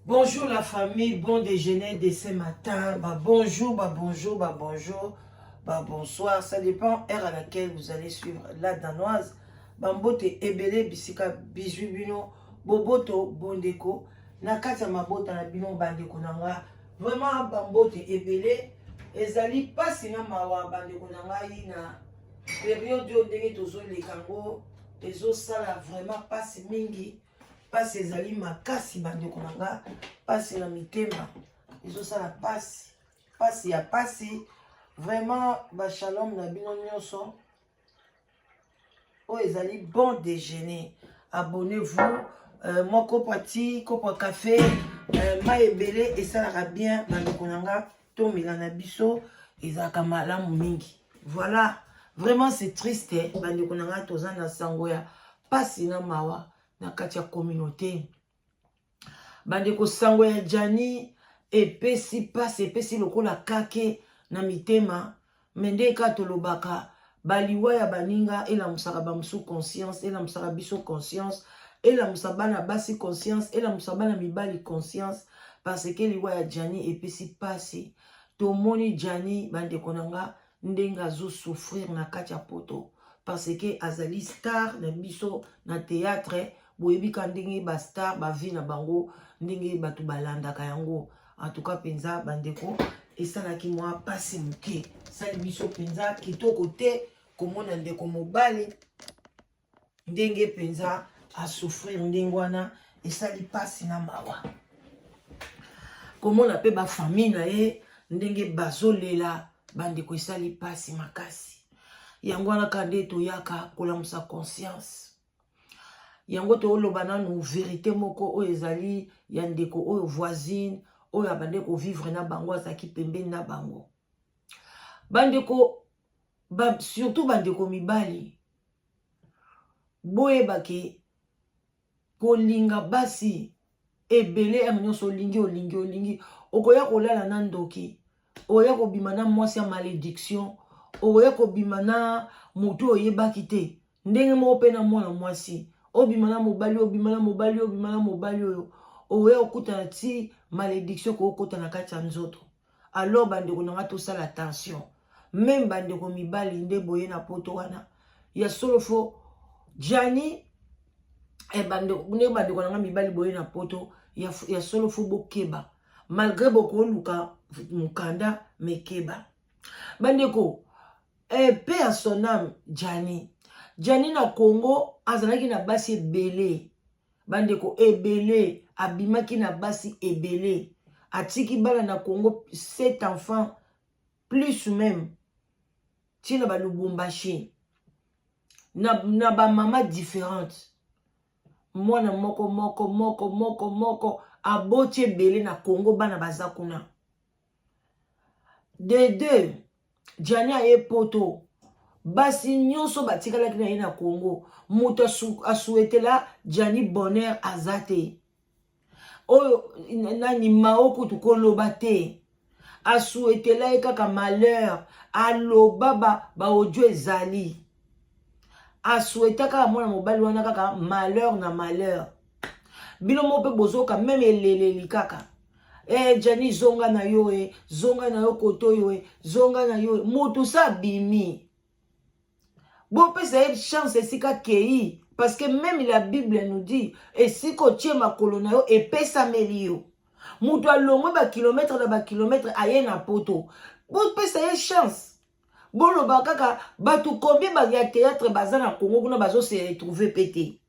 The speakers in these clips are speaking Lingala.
Bonjour la famille, bon déjeuner de ce matin. Bonjour, bonjour, bonsoir. Ça dépend heure à laquelle vous allez suivre la danoise. Mbote ebele bisika bijou bino boboto bondeko nakati ya mabota na bino bandeko nanga. Vraiment bambote ebele ezali pasi na mawa bandeko nanga na période oyo ndenge tozoleka ngo ezosala vraiment pasi mingi. Pasi ezali makasi bandeko nanga, pasi na mitema ezosala pasi ya pasi. Vraiment shalom na bino nyonso oyo ezali bon déjeuner. Abonnez-vous. Moko pati kopo café ma ebele esalaka bien bandeko nanga, tomela na biso ezalaka malamu mingi. Voilà, vraiment c'est triste bandeko nanga, toza na sango ya pasi na mawa na kati ya communauté. Bandeko sango ya Jani epesi pasi, epesi lokola kake na mitema. Mende ka tolobaka baliwa ya baninga elamusaka bamusu conscience, elamusaka biso conscience, elamusa bana basi conscience, elamusa bana mibali conscience. Parce que liwa ya Jani epesi pasi. Tomoni Jani bandeko nanga ndenga zo souffrir na kati ya poto. Parce que azali star na biso na théâtre. Boyebi ka ndenge ba star ba vie na bango ndenge batu balandaka yango. En tout cas penza bandeko esalaki mwa pasi muke. Sali biso penza kitoko te komona ndeko mobali ndenge penza a souffrir ndenge wana esali pasi na mawa. Komona pe ba famille na ye ndenge bazolela bandeko esali pasi makasi. Yango wana kande toyaka kolamusa conscience. Yango to oloba nanu vérité moko oyo ezali ya ndeko oyo voisine oyo abandeko vivre na bango azaki pembeni na bango. Bandeko surtout bandeko mibali boyebaki kolinga basi ebele amnyonso olingi okoya kolala na ndoki, oya kobima na mwasi ya malédiction, oya kobima na mutu oyebaki te ndenge moko pe na mwana mwasi obima na mobali oyo oya okutana ti malédiction ko okutana kati ya nzoto. Alors bandeko nanga tosala attention. Même bandeko mibali nde boye na poto wana ya solo fo Jani bandeko nanga mibali boye na poto ya solo fo bokeba malgré boko luka mukanda mekeba bandeko paix à son âme. Jani na Congo azalaki na basi ebele bandeko ebele, abimaki na basi ebele, atiki bana na Congo 7 enfants plus même tina ba Lubumbashi na ba mama différentes. Mwana moko aboti ebele na Congo bana bazakuna. De deux Jani aye poto basi nyonso batikalaki na ye na Congo muto asuetela Jani bonheur azate oyo nani maoko tukoloba te asuetela ye kaka malheur aloba ba audio ezali asueta kaka mwana mobali wana kaka malheur na malheur. Bino mo pe bozoka meme eleleli kaka Jani zonga na yo zonga na yo koto yo zonga na yo mutu sa bimi. Bon, peut c'est une chance ici qu'a kei parce que même la Bible nous dit et si ko tie makolo na yo et pesa melio. Mutu alongwe ba kilomètre na ba kilomètre aye na poto. Bon, peut c'est une chance. Bon lo bakaka batu combien ba ya théâtre bazana Congo kuna bazo se retrouver pété.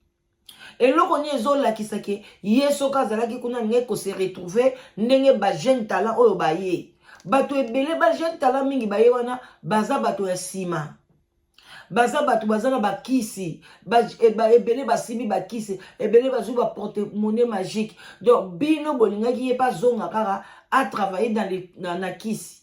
Et loko ni ezola kisake yeso kazalaki kuna ngeko se retrouver ndenge ba jeune talent oyo baye. Batu ebele ba jeune talent mingi baye wana baza batu ya sima. Baza batu bazana bakisi ebele basimi bakisi ebele bazu ba porte-monnaie magique. Donc bino bolingaki ye pas zonga kaka a travailler dans na kisi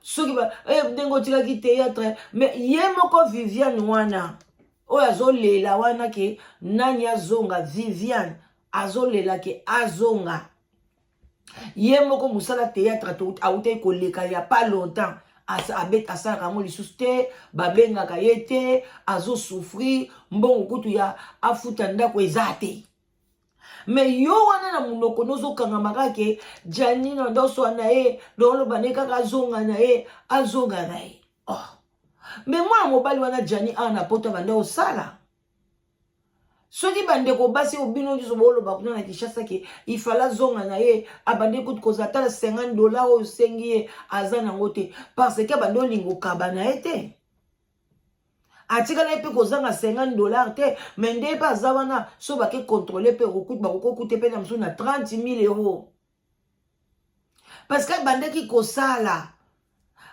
soki ba ndengo tikaki théâtre mais ye moko Viviane wana oyo azolela wana ke nani azonga Viviane azolela ke azonga ye moko musala théâtre autai koleka ya pas longtemps asalaka yango lisusu te babengaka ye te azo souffrir mbongo kutu ya afuta ndako eza te. Mais yo wana na munoko nozo kangamaka ke Gianni na ndoso na ye dolo baneka ka zonga na ye azonga na ye. Oh. Mais moi mobali wana Gianni ana poto bande osala. Soki bande ko basi obino njuso bolo bakuna na Kinshasa ke ifala zonga na ye abande ko kozata $50 o sengi ye azana ngote parce que bande olingo kabana ete. Atika na epe kozanga $50 te mende pa zawana so bake contrôler pe kokute pe na msu na 30,000 €. Parce que bande ki kosala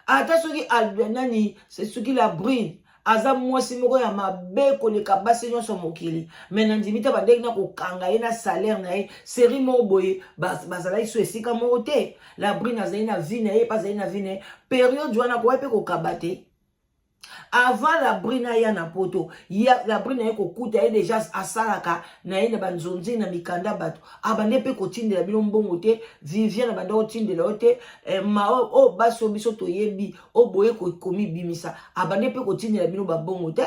ata soki albenani c'est soki la brune aza mwasi moko ya mabe koleka basi nyonso mokili mais nandimita bande na kokanga ye na salaire na ye série moko boye bazala iso esika moko te la brune azali na vie na ye pa azali na vie na ye période wana ko pe kokabate. Avant la brina ya na poto, la brina ya kokuta ya déjà asalaka na ye na banzonzi na mikanda bato. Abande pe kotinde la bilo mbongo te, vivia na banda otinde la ote, ma o baso biso to yebi, o boye komi bimisa. Abande pe kotinde la bilo babongo te.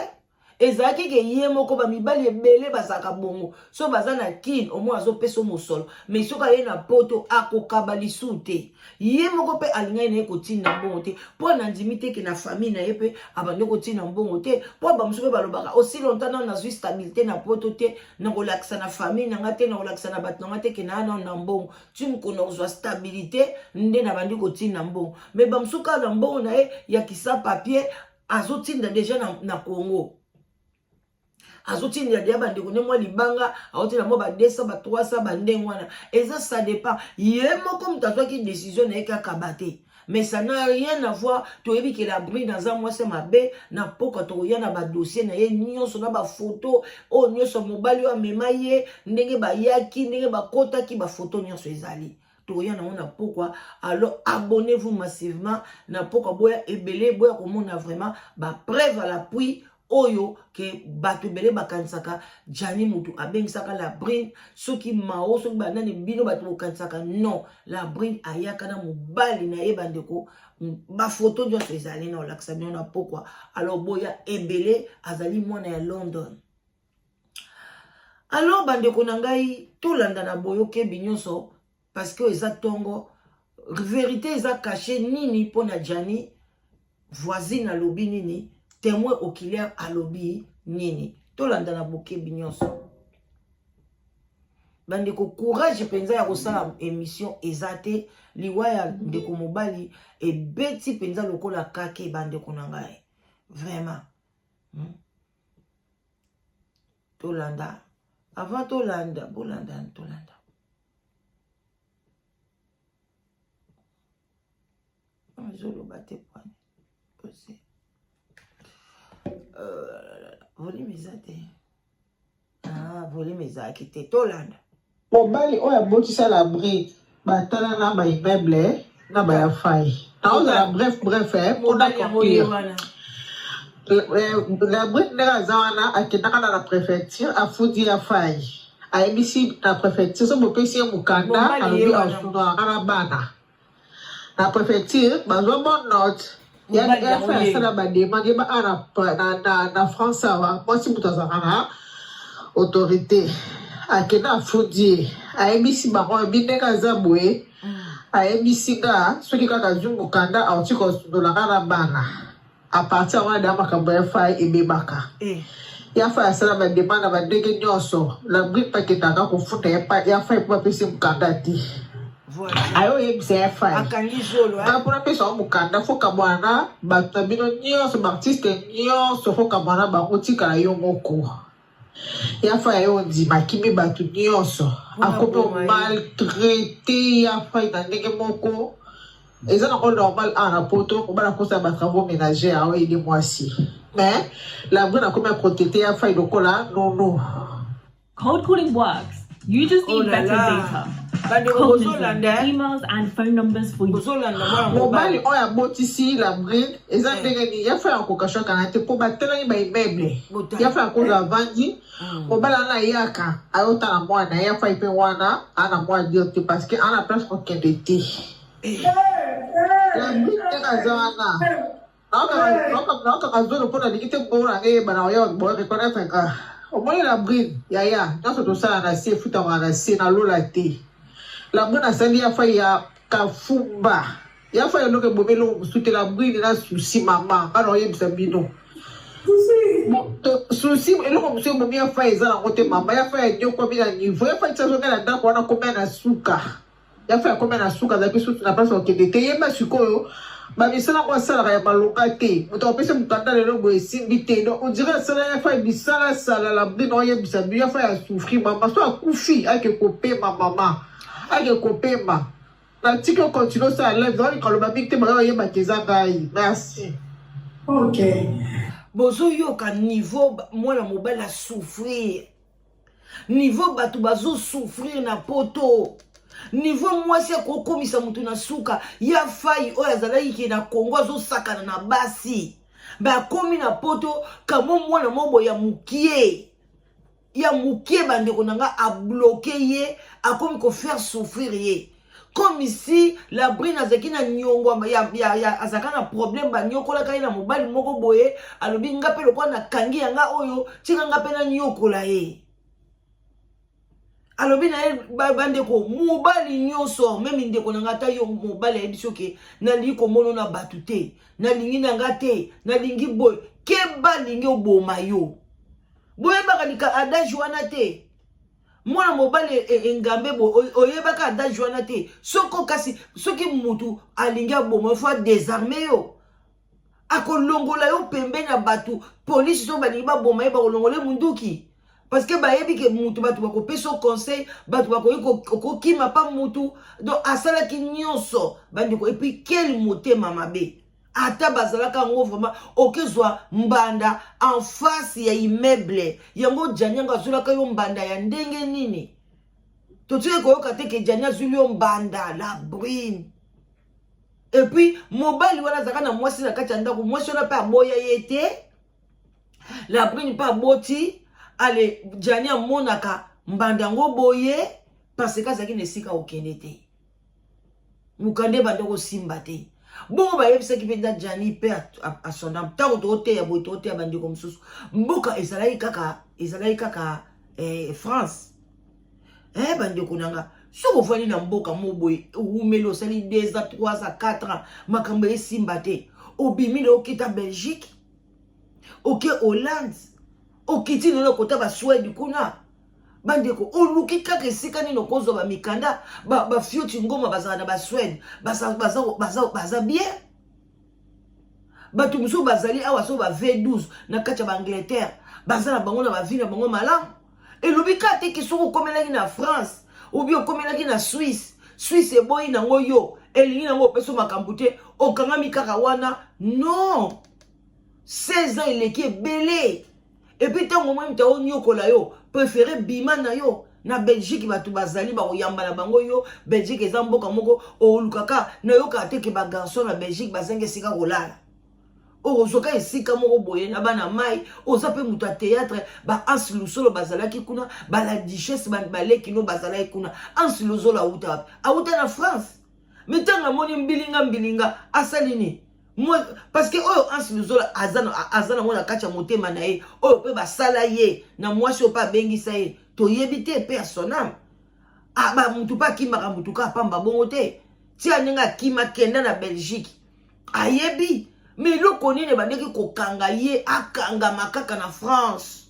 Ezaki ke ye moko ba mibali ebele basaka bongo. So bazana kin au moins azo peso mosolo. Mais soka ye na poto akoka lisute. Ye moko pe alinga ne kotina bongo te. Po na ndimite ke na famille na ye pe abande kotina bongo te. Po ba musupe balobaka aussi longtemps na zui stabilité na poto te na kolakisa na famille na ngate na kolakisa na bat na ngate ke na na mbongo. Tu mkono zo stabilité nde na bandi kotina mbongo. Mais ba musuka na mbongo na ye ya kisa papier azotinda déjà na Congo. Azotini ya diaba ndeko ne mwa libanga aotina mo ba 200 ba 300 ba ndengwana eza ça dépend ye moko mutazwa ki décision na eka kabate mais ça n'a rien à voir to yebi ke la bride dans un mois c'est mabe na poka to ya na ba dossier na ye nyonso na ba photo o nyonso mobali wa memaye ndenge ba yaki ndenge ba kota ki ba photo nyonso ezali to ya na ona pourquoi alors abonnez-vous massivement na poka boya ebele boya komona vraiment ba preuve à l'appui oyo ke bato bele bakansaka Gianni mutu abengisaka la brine soki mao soki banani bino bato bokansaka non la brine ayaka na mobali na ye bandeko ba photo nyonso ezali na olakisa bino na pourquoi alors boya ebele azali mwana ya London. Alors bandeko na ngai tolanda na boyoke binyonso parce que eza tongo vérité eza caché nini pona Gianni voisine a lobi nini témoin oculaire à lobby nini tolanda na boke binyonso bandeko courage penza ya kosala émission ezate liwaya ndeko mobali et beti penza lokola kake bandeko na ngai vraiment tolanda avant tolanda bolanda zolo bate point aussi volume ezate volume ezaki te tolanda mobali oyo abotisa la bride batala na ba immeuble na ba ya fai naozala bref mpona conclure la bride ndenge aza wana akendaka na préfecture afudi ya fai ayebisi na préfecture so bopesi ye mokanda alobi asunaka na bana na préfecture bazwa bon note ya frère sana bademande na France awa mwasi mutu azalaka na autorité akenda afudi ayebisi bango ebi ndenge aza boye ayebisi nga soki kaka zwi mokanda auti kosundolaka na bana apartir wana da makambo ya fai ebebaka ya fai asala bademande na bandenge nyonso la bride pakendaka kofunda ya fai mpo bapesi mokanda te ayo yebisa ya fai mpona pesa wa mokanda foka mwana bato na bino nyonso baartiste nyonso foka mwana bango tikala yo moko ya fai yo ndimaki mi bato nyonso akomi maltraité ya fai na ndenge moko eza nango normal ana poto kobana kosa batravaux ménager ayo ede mwasi mais la brune akomi aprotete ya fai lokola nono. Cold calling works. You just need better data. Emails and phone numbers for you. Mobile oya botisi la bride eza ndenge ni ya fa ko kashaka na te po batela ni ba immeuble ya fa ko la vandi mobile ana yaka ayota na mwana ya fa ipe wana ana mwa diote parce que ana place ko kendete la bride kazana naka kazoro pona dikite bora nge bana oya bo reconnaître ka au moins la brine, yaya, dans ce dossier, on a essayé de foutre na lola te. La brine a sali ya fa ya kafumba. Ya fa ya loke bobelo souté la brine na souci maman, alors yé bisabino. Souci, et là, monsieur Momi a fait ça dans côté maman, il a fait un combien de niveau, il a fait ça sur la dame, on a combien de souka. Il a fait combien de souka, d'après ce que tu n'as pas sorti de thé, il m'a su quoi. Bah, mais ça, on va ça, il y a pas localité. On t'a empêché de m'entendre le logo et s'inviter. Donc, on dirait que ça, il a fait du sale, la brine, il a fait souffrir, maman, soit un coup fi, avec un copain, ma maman, avec un copain, ma. La petite qui continue ça à l'aise, quand le babi, tu m'as dit, merci. Ok. Bozo yoka niveau mwana mobile a souffrir. Niveau batu bazo souffrir na poto. Niveau mwasi akokomisa mutu na suka ya fai oya zalaki ke na Kongo azo sakana na basi. Ba komi na poto kamo mwana mobo ya mukie. Ya mukie bandeko nanga a bloqué ye, a komi ko faire souffrir ye. Comme ici, la brine azakina nyongo ya azakana problème ba nyokola kai na mobali moko boye alobi ngape lokwa na kangi yanga oyo tinga ngape na nyokola ye alobi na ye bandeko mobali nyoso même ndeko na ngata yo mobali ya bisoke na liko mono na batute na lingi na ngate na lingi boy keba lingi oboma yo boye bakalika adage wana te mwana mobali engambe bo oyebaka adage wana te soko kasi soki mutu alingi aboma fo désarmer yo akolongola yo pembeni ya batu police so balingi baboma ye bakolongola munduki parce que bayebi ke mutu batu bakopesa conseil batu bakoyi kokima pa mutu donc asalaki nyonso bandeko et puis quel motema mabe ata bazalaka ngo vraiment okezwa mbanda en face ya immeuble yango janyanga azulaka yo mbanda ya ndenge nini totuye koyoka te ke janya azuli yo mbanda la brune et puis mobali wana zaka na mwasi na kati ya ndako mwasi wana pe aboya ye te la brune pe aboti ale janya monaka mbanda ngo boye parce que azaki na esika okende te mukande bandeko simba te bon ba yebisa ki penda jani pe a son âme tango tote ya boy tote ya bandeko msusu mboka ezalaki kaka France bandeko nanga soko fani na mboka moboy umelo sali 2 ans 3 ans 4 ans makambo esimba te obimi lo kita Belgique oke Hollande okiti no kota ba Suède kuna bandeko oluki kaka esika nino kozo ba mikanda ba fioti ngoma bazala na ba Suède baza bien batu muso bazali awa so ba V12 na kati ya ba Angleterre bazala bango na ba ville bango malamu elobi kate ki soko komelaki na France ou bien komelaki na Suisse eboyi nango yo elingi nango peso makambu te okangami kaka wana non 16 ans eleki ebele et puis tango mwa mta onyokola yo préféré bima na yo na Belgique batu bazali ba oyamba na bango yo Belgique eza mboka moko olukaka na yo ka te ke ba garçon na Belgique bazenge sika kolala ozoka esika moko boye na bana mai oza pe muta théâtre ba Anse Lusolo bazalaki kuna ba la Duchesse ba lekino bazalaki kuna Anse Lusolo auta na France mais tanga moni mbilinga asalini moi parce que oyo Anse Lusolo azana mona kacha motema na ye oyo pe basala ye na mwasi opa bengisa ye toyebi te personnel ba mutu pa kimaka mutu ka pamba bongo te ti aninga kima kenda na Belgique ayebi mais le koni ne bandeki kokanga ye akanga makaka na France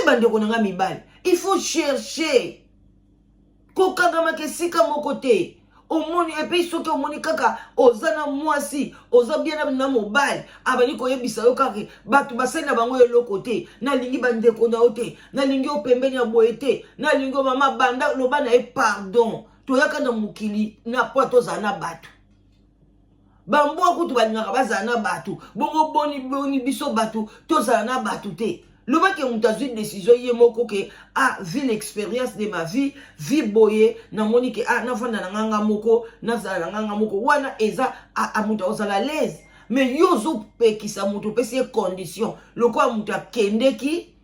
bandeko nanga mibali il faut chercher kokanga makesika moko te omoni et puis soki omoni kaka ozana mwasi oza bien na mobile abani koyebisa yo kaka batu basali na bango eloko te nalingi bandeko na yo te nalingi opembeni ya boye te nalingi mama banda loba na ye pardon toyaka na mokili na po tozala na batu bambwa kutu balingaka bazala na batu bongo boni biso batu tozala na batu te loba ke mutu azwi décision ye moko ke vu l'expérience de ma vie boye na moni ke nafanda na nganga moko nazala na nganga moko wana eza mutu ozala l'aise mais yo ozopekisa mutu opesi ye condition lokola mutu akendeki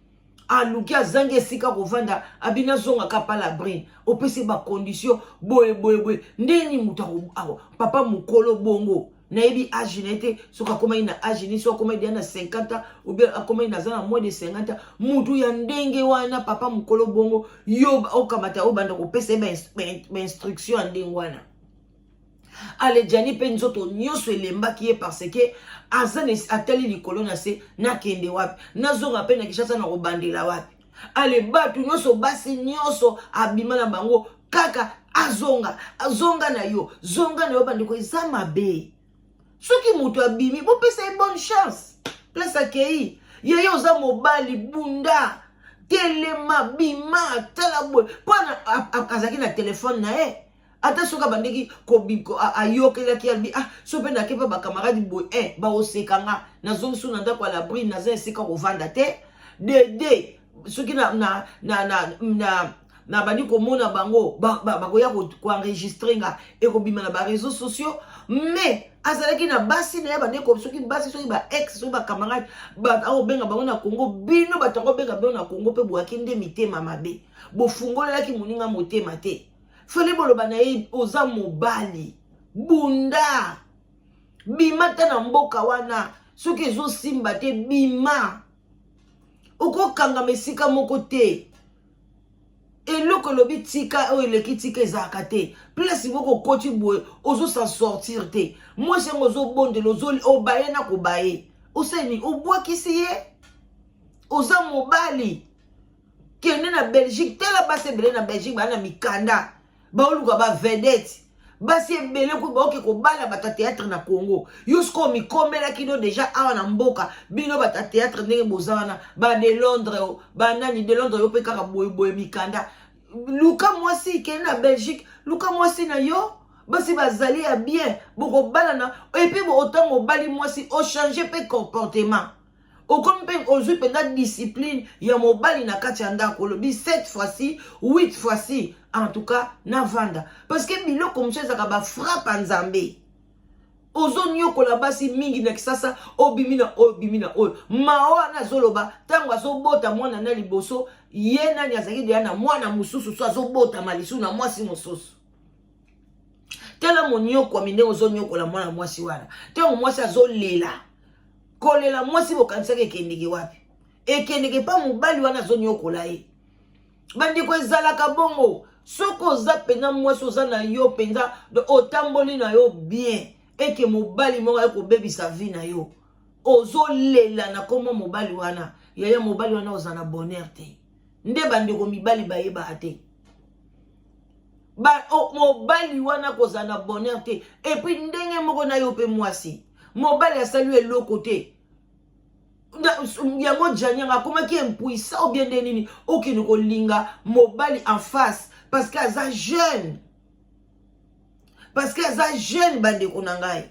aluki azangi esika kovanda abina zongaka pa la brine opesi ba condition boye ndeni mutu papa mukolo bongo Naebi âge n'était, so akoma ina âge ni so akoma ina 50 ans ou bien akoma ina zana moins de 50 ans. Mutu ya ndenge wana papa mukolo bongo yo okamata obanda ko pesa ba instruction ndenge wana. Ale Jani pe nzoto nyoso elemba ki parce que azane atali likolo na se na kende wapi. Nazonga pe na kishasa na kobandela wapi. Ale batu nyoso basi nyoso abima na bango kaka azonga na yo bandiko eza mabe. Soki mutu abimi bo pesa bonne chance. Place akei yeye oza mobali bunda telema bima talabwe pana akazaki na telefone na e ata soka bandeki ko ayokela ki albi so pe na kepa ba camarade boy ba osekanga na zone suna ndako la bri na za sika ko vanda te de soki na bandi ko mona bango ba ko ya ko enregistrer nga e ko bima na ba réseaux sociaux mais azalaki na basi na ya bande ko soki basi soki ba ex so ba camarade ba benga bango na Congo bino batango benga bango na Congo pe boaki nde mitema mabe bo fungolelaki muninga motema te fele boloba na ye oza mobali bunda bima ta na mboka wana soki ezo simba te bima okokanga mesika moko te eloko lobi tika o eleki tika ezaka te place boko koti boye ozo s'en sortir te moi c'est ozo bondelo ozo obaye na kobaye oseni obwakisi ye oza mobali kende na Belgique tela base ebele na Belgique bana mikanda baoluka ba vedette basi ebele ko baoke kobala bata théâtre na Congo yusko mikomela kino déjà awa na mboka bino bata théâtre ndenge bozana ba de Londres ba nani de Londres yo pe kaka boye mikanda luka mwasi kende na Belgique luka mwasi na yo basi bazali ya bien boko bala na et puis bo autant mobali mwasi o changer pe comportement au comme pe ozui penda discipline ya mobali na kati ya ndako lobi 7 fois-ci 8 fois-ci en tout cas na vanda parce que bilo comme ça ça ba frappe nzambe ozo nyokola basi mingi na kisasa obimina mawa na zoloba tango azobota mwana na liboso ye nani azaki de na mwana mususu so azobota malisu na mwasi mususu tela monyoko minde ozo nyokola mwana mwasi wana tango mwasi azolela kolela mwasi bokanisa ke kendeke wapi ekendeke pa mobali wana zo nyokola ye bandiko ezalaka bongo soko oza pena mwasi oza na yo penza otamboli na yo bien eke mobali moko ayeko bebisa vie na yo ozolela na komo mobali wana yaya mobali wana oza na bonheur te nde bandeko mibali bayeba te mobali wana koza na bonheur te et puis ndenge moko na yo pe mwasi mobali asali eloko te yango janyanga komaki impuissant ou bien nini okende kolinga mobali en face parce que aza jeune bandeko na ngai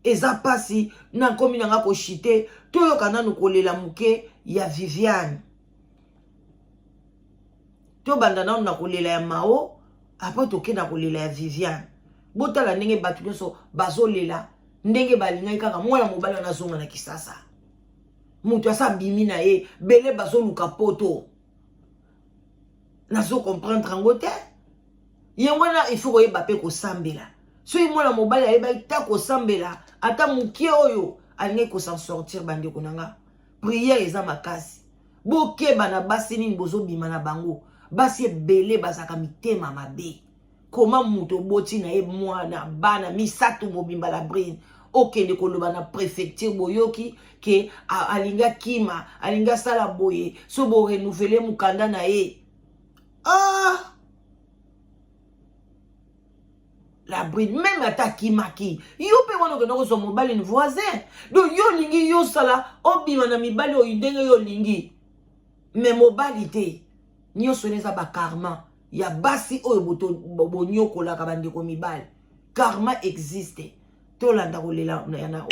eza pasi na komi nanga ko chite toyoka nanu kolela muke ya Viviane to banda nanu na kolela ya Mao après tokenda kolela ya Viviane botala ndenge batu nyonso bazolela ndenge balingai kaka mwana mobali wana zonga na kisasa mutu asa bimi na ye bele bazoluka poto nazo comprendre ngo te yengwana il faut koyeba pe kosambela so mwana mobali ayeba ita kosambela ata mukie oyo alingi ko s'en sortir bandeko nanga prière eza makasi bokeba na basi nini bozobima na bango basi ebele bazaka mitema mabe koma mutu boti na ye mwana bana misato mobimba la brine okende koloba na préfecture boyoki ke alinga kima alinga sala boye so bo renouveler mukanda na ye la bride même ataki maki yo pe wana ke nako so mobali ni voisin donc yo lingi yo sala obima na mibali o ndenge yo lingi mais mobali te nyonso neza ba karma ya basi oyo bonyokola ka bandeko mibali karma existe tolanda kolela na yana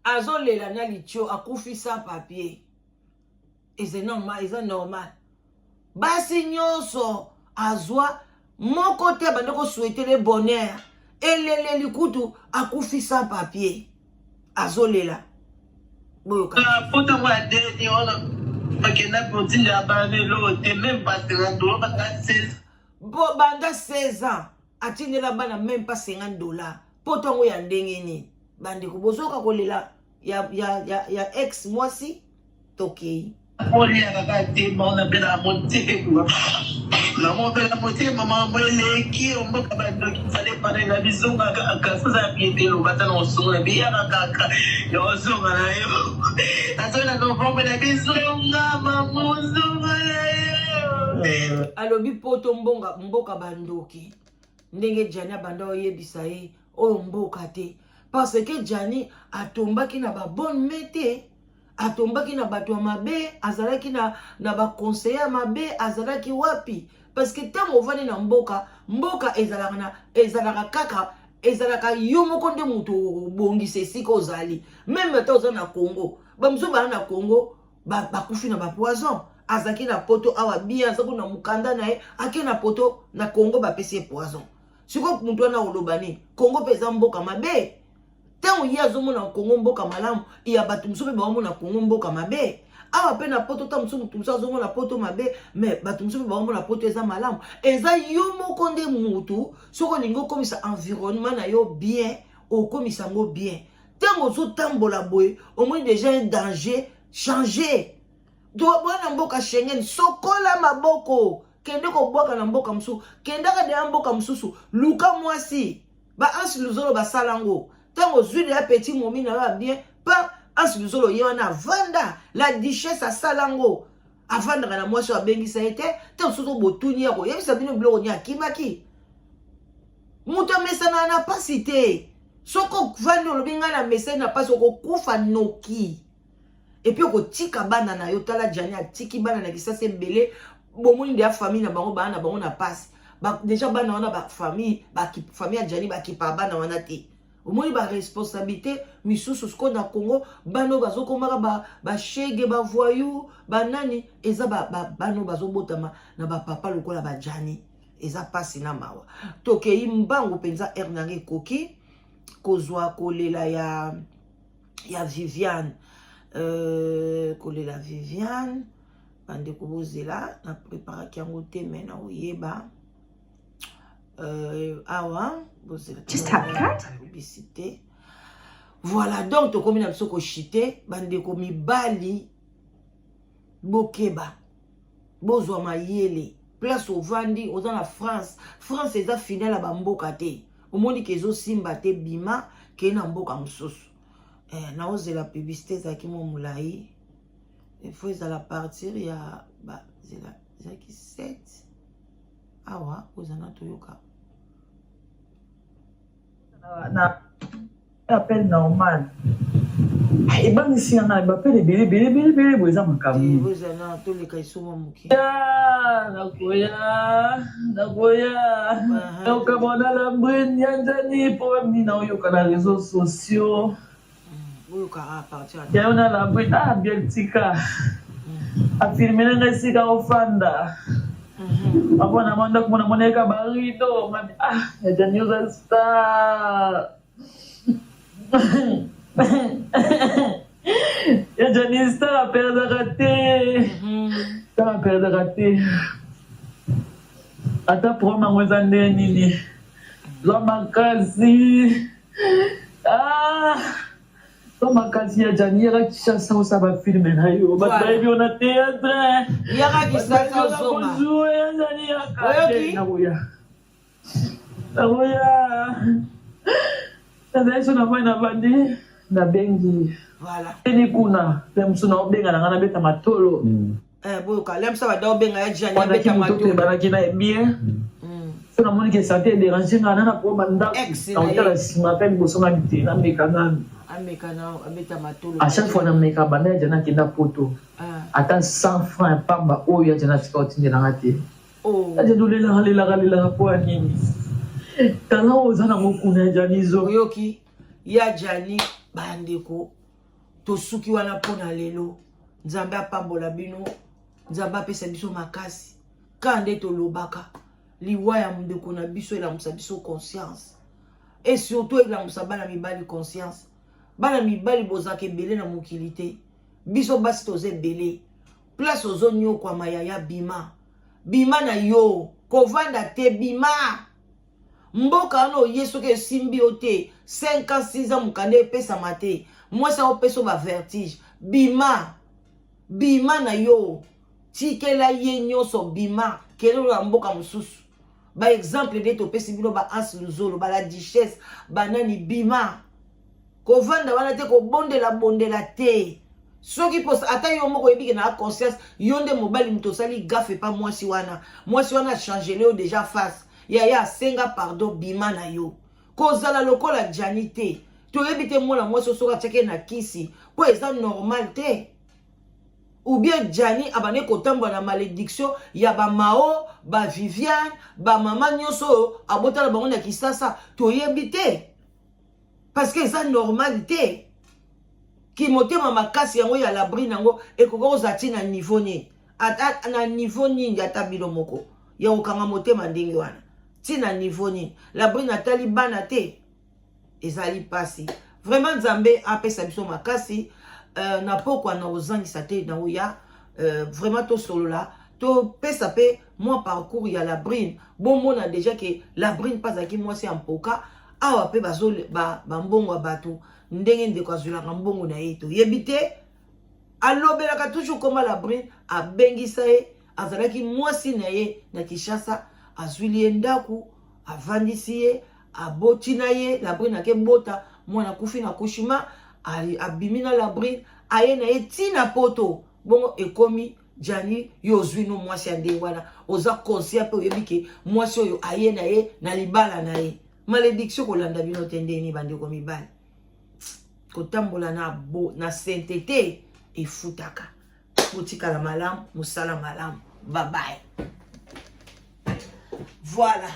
azolela na licho akufisa papier eza normal basi nyonso azwa mon côté bandeko souhaiter le bonheur elele likutu akufi sans papier azolela boyoka poto moi deni ona pakena potile abane lo te même pas 50 dollars banda 16 bo banda 16 ans atindela bana même pas 50 dollars poto ngo ya ndenge ni bandeko bozoka kolela ya ex mwasi tokei oli akaka te mona bela monte kwa la mobile moté maman mwele ki omboka bandoki fallait parler la bizonga akafuza piete lo batana osonga biya kaka yo osonga na yo atona no bombe na bizonga mamuzonga yo alobi poto mboka bandoki ndenge Jani abanda oyebisa ye oyo mboka te parce que Jani atombaki na ba bonne mete atombaki na bato mabe azalaki na ba conseiller mabe azalaki wapi parce que tant ovani na mboka ezalaka kaka ezalaka yo moko nde mutu bongisa esika ozali même ata oza na Congo bamuso bana na Congo bakufi na bapoison azaki na poto awa bia azako na mukanda na ye ake na poto na Congo bapesi poison siko mutu wana olobani Congo peza mboka mabe tango ye azomona Congo mboka malamu iya bato muso pe baomona Congo mboka mabe awa pe na poto ta muso azomona poto mabe mais bato muso pe baomona poto eza malamu eza yo moko nde mutu soko ningo komisa environnement na yo bien okomisa ngo bien tango ozotambola boye au moins déjà un danger changer do bwana mboka Schengen sokola maboko kende ko boka na mboka musu kendaka de mboka mususu luka mwasi ba ansi luzolo basalango tango zui de la petit momi na ba bien pas ansi luzolo yona vanda la duchesse asalango avanda na mwasi abengisa ete tango soto botuni yako yebisa bino biloko nya kimaki muto mesana na pasite soko vanda lobinga na mesana na paso ko kufa noki et puis ko tika bana na yo tala Jani atiki bana na kisase mbele bomoni de famille na bango bana bango na passe déjà bana wana ba famille ya Jani ba kipa bana wana te omoni ba responsabilité misusu sko na Congo bano bazokomaka ba shege ba voyou banani eza bano bazobotama na ba papa lokola ba Jani eza pasi na mawa tokei mbango penza ernange koki kozwa kolela ya Viviane kolela Viviane bande kobozela na prépara kiango te mena oyeba awa bozela just tap cut publicité voilà donc to komi na biso ko chité bande ko mibali bokeba bozwa mayele place ovandi oza na France eza finale ba mboka te omoni kezo simba te bima ke na mboka mususu na ozela publicité zaki mo mulai il faut à la partir il y a zaki 7 awa ozana toyoka na appel normal et ben ici on a appel bébé boza makamu ozana toleka isoma muki nakoya nakamona la brune yanjani po mina oyoka na réseaux sociaux ya ona la brune bien tika afirme na ngasika ofanda abona manda kumona moneka barito ngati ya janioza star ya janista perdre raté ata proma ngweza nini zwa makazi makasi ya Jani yaka kishasa osaba filme na yo bataibi ona théâtre yaka kishasa osoma ya Jani yaka nakoya nadayeso na vai na bandi na bengi voilà eni kuna pe musu na obenga na ngana beta matolo boyoka lemsa bada obenga ya Jani ya beta matolo banaki na bien so na moni ke santé déranger ngana na po banda na utala sima pe boso na biti na mekana amekana abeta matolo à chaque fois na meka banda Jana kenda poto ata 100 francs pamba oyo Jana tika otindela ngate aje dolela po nini tala ozana ngokuna Jani zo yoki ya Jani bandeko tosuki wana pona lelo nzambe apambola bino nzambe apesa biso makasi kande tolobaka liwa ya mundeko na biso elamusa biso conscience. Et surtout elamusa bana mibali conscience. Bana mibali bozaka ebele na mokilité. Biso basi toze ebele. Place ozo nyo kwa mayaya bima. Bima na yo. Kovanda te bima. Mboka ano yeso ke simbi ote. 5 ans, 6 ans mukande pesa mate. Moi ça opeso ba vertige. Bima. Bima na yo. Tikela ye nyoso bima. Kelo la mboka mususu. Ba exemple de to pesi bilo ba as luzolo. Ba la duchesse. Ba nani bima. Kovanda wana te ko bonde la te. Soki pos ata yo moko yebiki na conscience yonde mobali mutosali gafe pa mwasi wana changer leo déjà face ya senga pardon bima na yo kozala lokola janite to yebite mona mwasi soka cheke na kisi po eza normal te ou bien jani abane kotambo na malédiction ya ba mao ba Viviane ba mama nyoso abota na bango na kisasa to yebite parce que eza normal te. Ki motema makasi yango ya labri nango ekoko zati na niveau ni ata na niveau ni ata bilo moko ya okanga motema ndenge wana ti na niveau ni labri natali bana te ezali pasi vraiment nzambe apesa biso makasi na pokwa na ozangisa te na oya vraiment to solola to pesa pe moi parcours ya labri bon mona déjà que labri pas aki moi c'est en poka awa pe bazole ba mbongo bato ndenge ndeko azulaka mbongo na ye to yebite alobelaka toujours koma Labrine abengisa ye azalaki mwasi na ye na Kinshasa azwili ye ndaku avandisi ye aboti na ye Labrine ake bota mwana kufi na kushima abimi na Labrine aye na ye tina poto bongo ekomi jani yo zwi no mwasi ya ndenge wana oza conscient pe oyebike mwasi oyo aye na ye na libala na ye malédiction kolanda bino tendeni bandeko mibali kotambola na sainteté efutaka botikala malamu musala malamu bye bye. Voilà.